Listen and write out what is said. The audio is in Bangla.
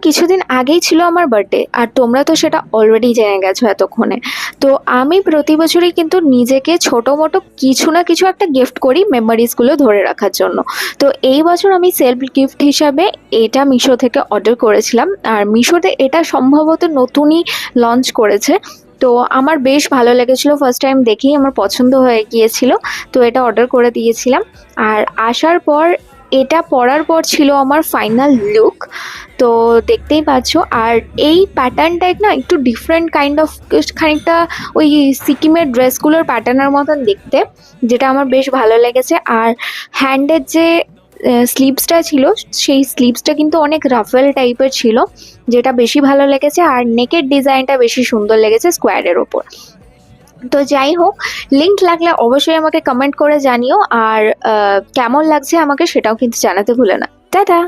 কিছুদিন আগেই ছিল আমার বার্থডে, আর তোমরা তো সেটা অলরেডি জেনে গেছো এতক্ষণে। তো আমি প্রতি বছরই কিন্তু নিজেকে ছোট মোটো কিছু না কিছু একটা গিফট করি মেমোরিজগুলো ধরে রাখার জন্য। তো এই বছর আমি সেলফ গিফট হিসাবে এটা মিশো থেকে অর্ডার করেছিলাম, আর মিশোতে এটা সম্ভবত নতুনই লঞ্চ করেছে। তো আমার বেশ ভালো লেগেছিল, ফার্স্ট টাইম দেখেই আমার পছন্দ হয়ে গিয়েছিল। তো এটা অর্ডার করে দিয়েছিলাম। আর আসার পর এটা পরার পর ছিল আমার ফাইনাল লুক। তো দেখতেই পাচ্ছ, আর এই প্যাটার্নটা না একটু ডিফারেন্ট কাইন্ড অফ, খানিকটা ওই সিকিমের ড্রেসগুলোর প্যাটার্নের মতন দেখতে, যেটা আমার বেশ ভালো লেগেছে। আর হ্যান্ডের যে স্লিভসটা ছিল, সেই স্লিভসটা কিন্তু অনেক রাফেল টাইপের ছিল, যেটা বেশি ভালো লেগেছে। আর নেকের ডিজাইনটা বেশি সুন্দর লেগেছে স্কোয়ারের ওপর। তো যাই হোক, লিঙ্ক লাগলে অবশ্যই আমাকে কমেন্ট করে জানিও, আর কেমন লাগছে আমাকে সেটাও কিন্তু জানাতে ভুলো না। টাটা।